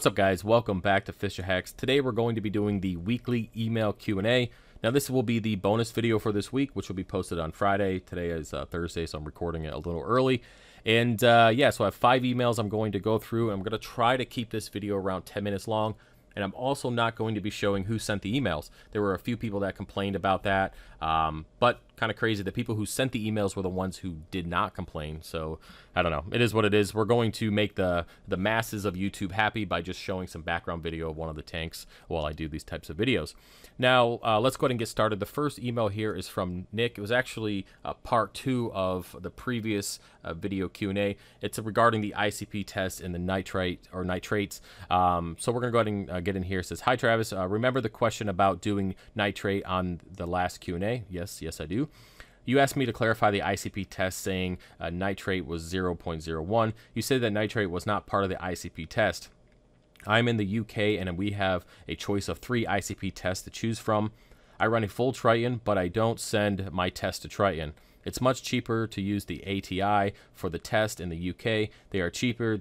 What's up, guys? Welcome back to FishOfHex. Today we're going to be doing the weekly email Q&A. Now this will be the bonus video for this week, which will be posted on Friday. Today is Thursday, so I'm recording it a little early. And yeah, so I have 5 emails I'm going to go through. I'm going to try to keep this video around 10 minutes long. And I'm also not going to be showing who sent the emails. There were a few people that complained about that, but kind of crazy. The people who sent the emails were the ones who did not complain. So I don't know. It is what it is. We're going to make the masses of YouTube happy by just showing some background video of one of the tanks while I do these types of videos. Now, let's go ahead and get started. The first email here is from Nick. It was actually part 2 of the previous video Q&A. It's regarding the ICP test and the nitrate or nitrates. So we're going to go ahead and get in here. It says, "Hi, Travis. Remember the question about doing nitrate on the last Q&A? Yes, I do. You asked me to clarify the ICP test, saying nitrate was 0.01. You said that nitrate was not part of the ICP test. I'm in the UK, and we have a choice of 3 ICP tests to choose from. I run a full Triton, but I don't send my test to Triton. It's much cheaper to use the ATI for the test in the UK. They are cheaper.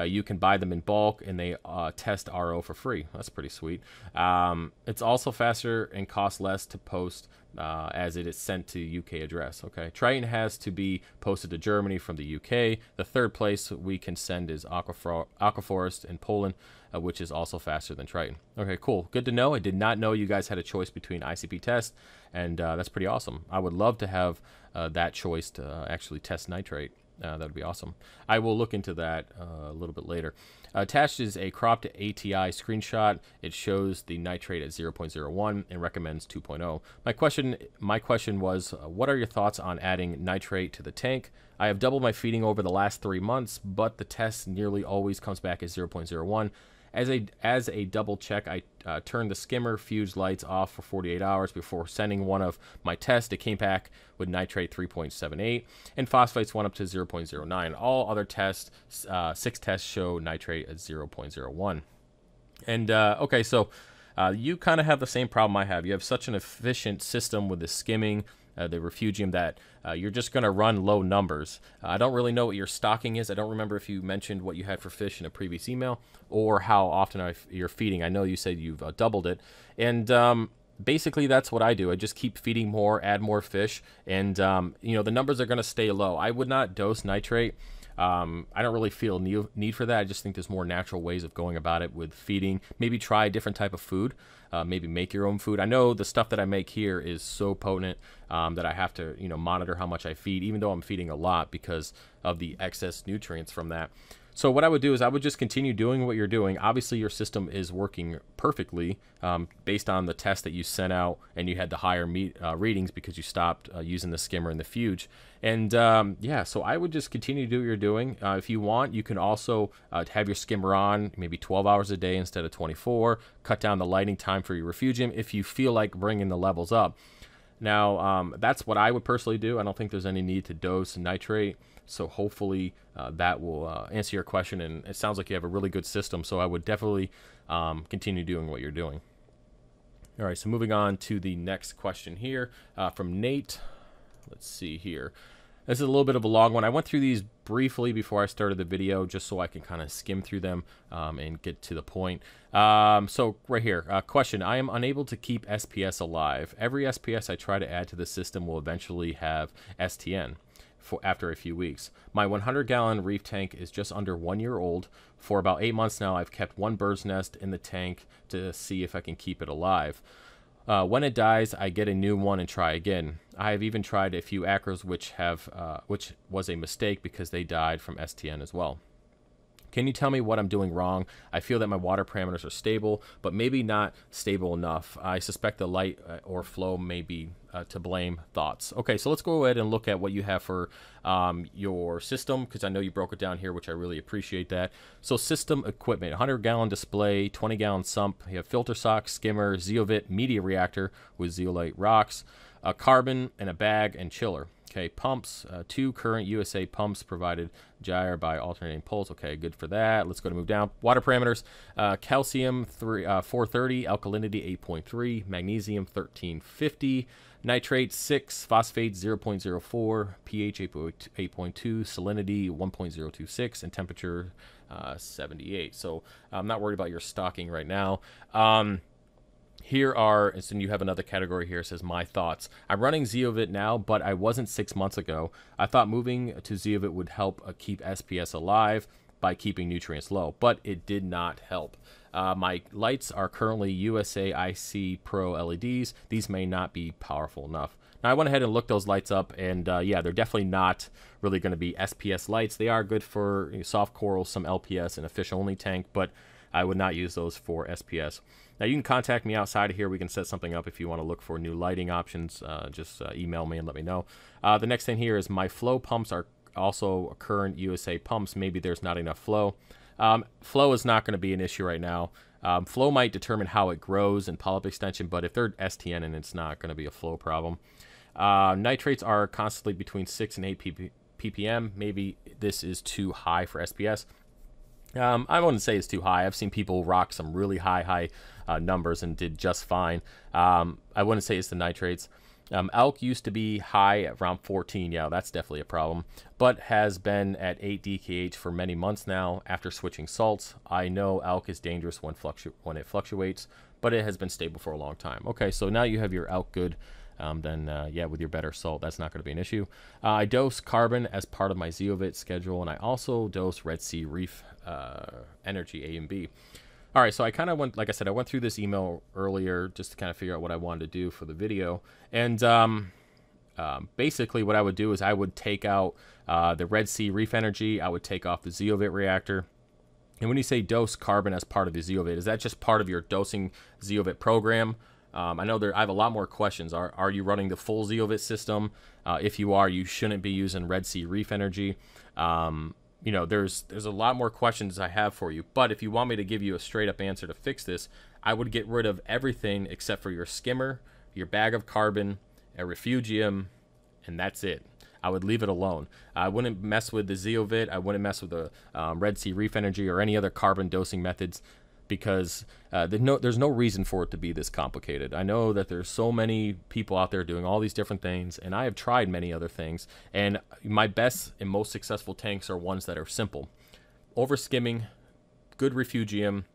You can buy them in bulk, and they test RO for free. That's pretty sweet. It's also faster and costs less to post as it is sent to UK address. Okay, Triton has to be posted to Germany from the UK. The third place we can send is Aquaforest in Poland, which is also faster than Triton. Okay, cool. Good to know. I did not know you guys had a choice between ICP test, and that's pretty awesome. I would love to have that choice to actually test nitrate. That would be awesome. I will look into that a little bit later. Attached is a cropped ATI screenshot. It shows the nitrate at 0.01 and recommends 2.0. My question was, what are your thoughts on adding nitrate to the tank? I have doubled my feeding over the last 3 months, but the test nearly always comes back as 0.01. As a double check, I turned the skimmer fuse lights off for 48 hours before sending one of my tests. It came back with nitrate 3.78, and phosphates went up to 0.09. All other tests, 6 tests, show nitrate at 0.01. And okay, so you kind of have the same problem I have. You have such an efficient system with the skimming, the refugium, that you're just going to run low numbers. I don't really know what your stocking is. I don't remember if you mentioned what you had for fish in a previous email or how often you're feeding. I know you said you've doubled it. And basically that's what I do. I just keep feeding more, add more fish, and you know, the numbers are going to stay low. I would not dose nitrate. I don't really feel need for that. I just think there's more natural ways of going about it with feeding. Maybe try a different type of food. Maybe make your own food. I know the stuff that I make here is so potent that I have to, you know, monitor how much I feed, even though I'm feeding a lot because of the excess nutrients from that. So what I would do is I would just continue doing what you're doing. Obviously, your system is working perfectly based on the test that you sent out, and you had the higher readings because you stopped using the skimmer and the fuge. And yeah, so I would just continue to do what you're doing. If you want, you can also have your skimmer on maybe 12 hours a day instead of 24. Cut down the lighting time for your refugium if you feel like bringing the levels up. Now, that's what I would personally do. I don't think there's any need to dose nitrate. So hopefully that will answer your question. And it sounds like you have a really good system. So I would definitely continue doing what you're doing. All right, so moving on to the next question here from Nate. Let's see here. This is a little bit of a long one. I went through these briefly before I started the video just so I can kind of skim through them and get to the point. So right here, question. I am unable to keep SPS alive. Every SPS I try to add to the system will eventually have STN after a few weeks. My 100-gallon reef tank is just under 1 year old. For about 8 months now, I've kept 1 bird's nest in the tank to see if I can keep it alive. When it dies, I get a new one and try again. I have even tried a few acros which was a mistake because they died from STN as well. Can you tell me what I'm doing wrong? I feel that my water parameters are stable, but maybe not stable enough. I suspect the light or flow may be to blame. Thoughts? Okay, so let's go ahead and look at what you have for your system, because I know you broke it down here, which I really appreciate that. So system equipment, 100-gallon display, 20-gallon sump. You have filter sock, skimmer, Zeovit media reactor with zeolite rocks, a carbon, and a bag and chiller. Okay, pumps, 2 current USA pumps provided gyre by alternating poles. Okay, good for that. Let's go to move down. Water parameters, calcium 430, alkalinity 8.3, magnesium 1350, nitrate 6, phosphate 0.04, pH 8.2, salinity 1.026, and temperature 78. So I'm not worried about your stocking right now. Here are, and so you have another category here. It says my thoughts. I'm running Zeovit now, but I wasn't 6 months ago. I thought moving to Zeovit would help keep SPS alive by keeping nutrients low, but it did not help. My lights are currently USA IC Pro LEDs. These may not be powerful enough. Now, I went ahead and looked those lights up, and yeah, they're definitely not really going to be SPS lights. They are good for soft coral, some LPS, and a fish-only tank, but I would not use those for SPS. Now, you can contact me outside of here. We can set something up if you want to look for new lighting options. Just email me and let me know. The next thing here is my flow pumps are also current USA pumps. Maybe there's not enough flow. Flow is not going to be an issue right now. Flow might determine how it grows in polyp extension, but if they're STN, and it's not going to be a flow problem. Nitrates are constantly between 6 and 8 ppm. Maybe this is too high for SPS. I wouldn't say it's too high. I've seen people rock some really high numbers and did just fine. I wouldn't say it's the nitrates. Elk used to be high at around 14. Yeah, that's definitely a problem, but has been at 8 DKH for many months now after switching salts. I know elk is dangerous when it fluctuates, but it has been stable for a long time. Okay, so now you have your elk good. Then yeah, with your better salt, that's not going to be an issue. I dose carbon as part of my Zeovit schedule, and I also dose Red Sea Reef Energy A and B. All right, so I kind of went, like I said, I went through this email earlier just to kind of figure out what I wanted to do for the video. And basically what I would do is I would take out the Red Sea Reef Energy. I would take off the Zeovit reactor. And when you say dose carbon as part of the Zeovit, is that just part of your dosing Zeovit program? I know I have a lot more questions. Are you running the full Zeovit system? If you are, you shouldn't be using Red Sea Reef Energy. You know, there's a lot more questions I have for you. But if you want me to give you a straight up answer to fix this, I would get rid of everything except for your skimmer, your bag of carbon, a refugium, and that's it. I would leave it alone. I wouldn't mess with the Zeovit. I wouldn't mess with the Red Sea Reef Energy or any other carbon dosing methods, because there's no reason for it to be this complicated. I know that there's so many people out there doing all these different things, and I have tried many other things, and my best and most successful tanks are ones that are simple. Over skimming, good refugium,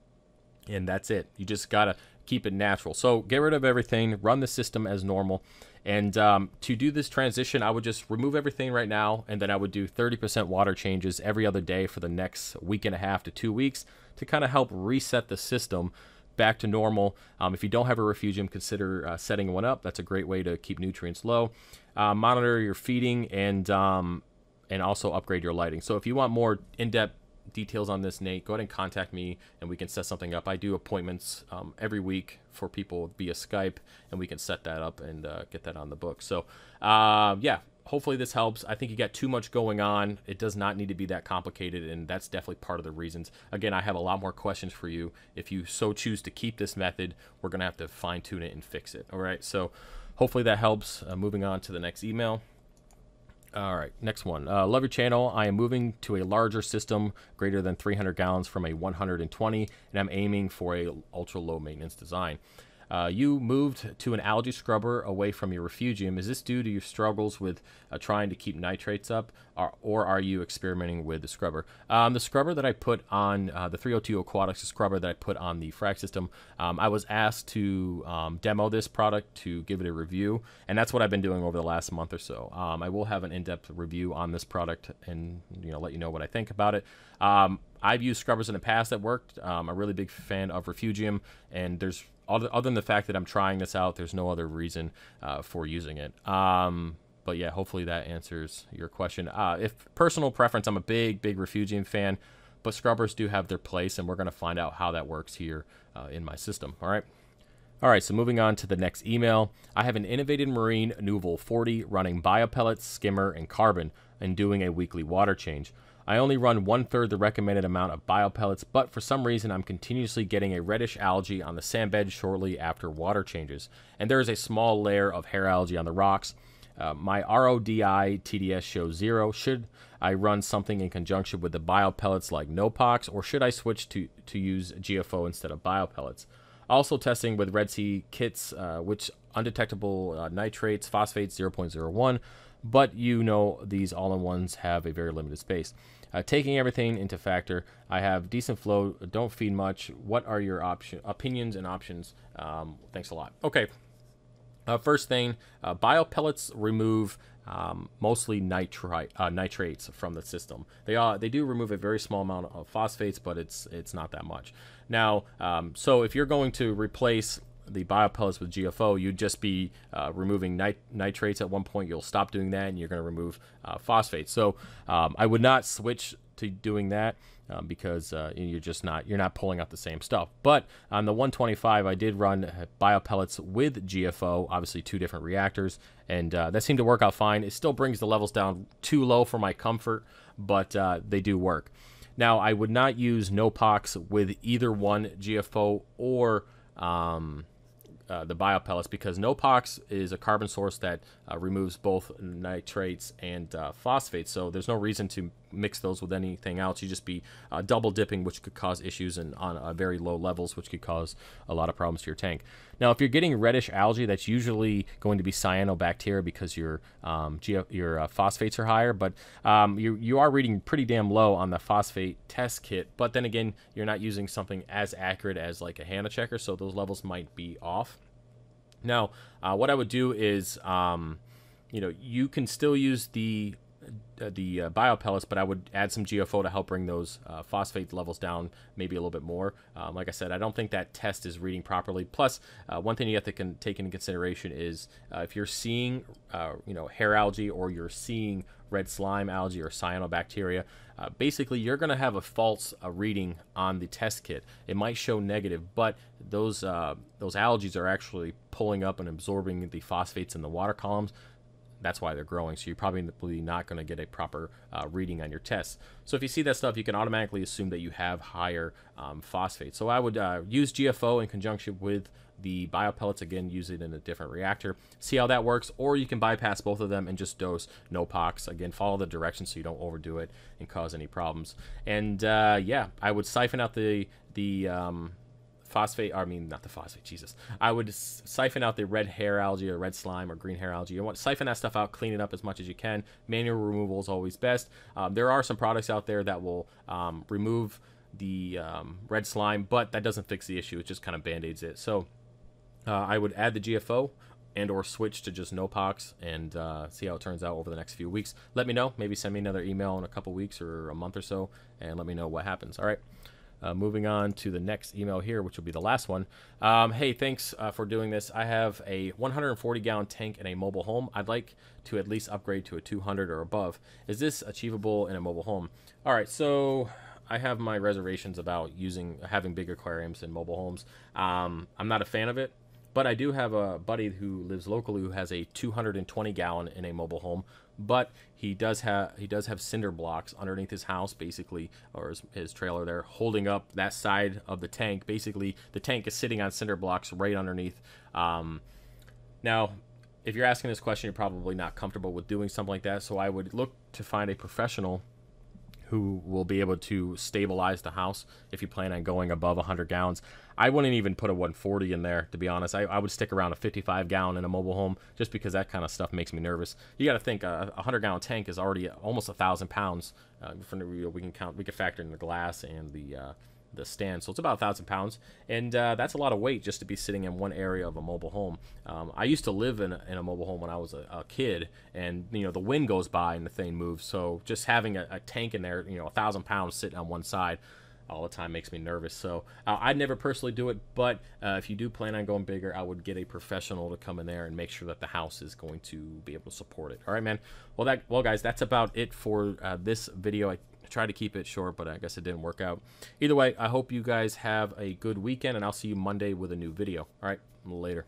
and that's it. You just gotta keep it natural. So get rid of everything, run the system as normal. And to do this transition, I would just remove everything right now, and then I would do 30% water changes every other day for the next week and a half to 2 weeks to kind of help reset the system back to normal. If you don't have a refugium, consider setting one up. That's a great way to keep nutrients low. Monitor your feeding and also upgrade your lighting. So if you want more in-depth details on this, Nate, go ahead and contact me and we can set something up. I do appointments every week for people via Skype, and we can set that up and get that on the book. So yeah, hopefully this helps. I think you got too much going on. It does not need to be that complicated, and that's definitely part of the reasons. Again, I have a lot more questions for you. If you so choose to keep this method, we're gonna have to fine tune it and fix it. All right, so hopefully that helps. Moving on to the next email. All right, next one. Love your channel. I am moving to a larger system, greater than 300 gallons from a 120, and I'm aiming for a ultra low maintenance design. You moved to an algae scrubber away from your refugium. Is this due to your struggles with trying to keep nitrates up, or are you experimenting with the scrubber? The scrubber that I put on, the 302 Aquatics scrubber that I put on the frac system, I was asked to demo this product to give it a review, and that's what I've been doing over the last month or so. I will have an in-depth review on this product and let you know what I think about it. I've used scrubbers in the past that worked. I'm a really big fan of refugium, and there's other than the fact that I'm trying this out, there's no other reason for using it. But yeah, hopefully that answers your question. If personal preference, I'm a big refugium fan, but scrubbers do have their place, and we're going to find out how that works here in my system. All right, so moving on to the next email. I have an innovative marine Nuval 40 running biopellets, skimmer, and carbon, and doing a weekly water change. I only run 1/3 the recommended amount of biopellets, but for some reason I'm continuously getting a reddish algae on the sand bed shortly after water changes, and there is a small layer of hair algae on the rocks. My RODI TDS shows 0. Should I run something in conjunction with the biopellets like Nopox, or should I switch to use GFO instead of biopellets? Also testing with Red Sea kits, which undetectable nitrates, phosphates 0.01, but these all-in-ones have a very limited space. taking everything into factor, I have decent flow, don't feed much. What are your opinions and options? Thanks a lot. Okay. First thing, biopellets remove mostly nitrates from the system. They do remove a very small amount of phosphates, but it's not that much. Now, so if you're going to replace the biopellets with GFO, you'd just be removing nitrates at one point. You'll stop doing that, and you're going to remove phosphates. So I would not switch to doing that because you're not pulling out the same stuff. But on the 125, I did run biopellets with GFO, obviously 2 different reactors, and that seemed to work out fine. It still brings the levels down too low for my comfort, but they do work. Now, I would not use Nopox with either one, GFO or the biopellets, because Nopox is a carbon source that removes both nitrates and phosphates, so there's no reason to mix those with anything else. You just be double dipping, which could cause issues and on very low levels, which could cause a lot of problems to your tank. Now, if you're getting reddish algae, that's usually going to be cyanobacteria because your phosphates are higher, but you are reading pretty damn low on the phosphate test kit. But then again, you're not using something as accurate as like a HANA checker, so those levels might be off. Now, what I would do is, you can still use the biopellets, but I would add some GFO to help bring those phosphate levels down maybe a little bit more. Like I said, I don't think that test is reading properly. Plus, one thing you have to take into consideration is if you're seeing hair algae, or you're seeing red slime algae or cyanobacteria, basically you're going to have a false reading on the test kit. It might show negative, but those algae are actually pulling up and absorbing the phosphates in the water columns. That's why they're growing, so you're probably not going to get a proper reading on your tests. So if you see that stuff, you can automatically assume that you have higher phosphate. So I would use GFO in conjunction with the biopellets. Again, use it in a different reactor. See how that works, or you can bypass both of them and just dose Nopox. Again, follow the directions so you don't overdo it and cause any problems. And yeah, I would siphon out the phosphate, not the phosphate, Jesus. I would siphon out the red hair algae or red slime or green hair algae. You want to siphon that stuff out, clean it up as much as you can. Manual removal is always best. There are some products out there that will remove the red slime, but that doesn't fix the issue. It just kind of band-aids it. So I would add the GFO and or switch to just Nopox and see how it turns out over the next few weeks. Let me know. Maybe send me another email in a couple weeks or a month or so, and let me know what happens. All right. Moving on to the next email here, which will be the last one. Hey, thanks for doing this. I have a 140-gallon tank in a mobile home. I'd like to at least upgrade to a 200 or above. Is this achievable in a mobile home? All right, so I have my reservations about having big aquariums in mobile homes. I'm not a fan of it, but I do have a buddy who lives locally who has a 220-gallon in a mobile home. But he does have cinder blocks underneath his house, basically, or his trailer there, holding up that side of the tank. Basically, the tank is sitting on cinder blocks right underneath. Now, if you're asking this question, you're probably not comfortable with doing something like that. So I would look to find a professional who will be able to stabilize the house if you plan on going above 100 gallons. I wouldn't even put a 140 in there, to be honest. I would stick around a 55-gallon in a mobile home just because that kind of stuff makes me nervous. You got to think a 100-gallon tank is already almost 1,000 pounds. We can factor in the glass and the stand, so it's about 1,000 pounds, and that's a lot of weight just to be sitting in one area of a mobile home. I used to live in a mobile home when I was a kid, and the wind goes by and the thing moves, so just having a tank in there, 1,000 pounds sitting on one side all the time makes me nervous. So I'd never personally do it, but if you do plan on going bigger, I would get a professional to come in there and make sure that the house is going to be able to support it. All right, man. Well, guys, that's about it for this video. I tried to keep it short, but I guess it didn't work out. Either way, I hope you guys have a good weekend, and I'll see you Monday with a new video. All right, later.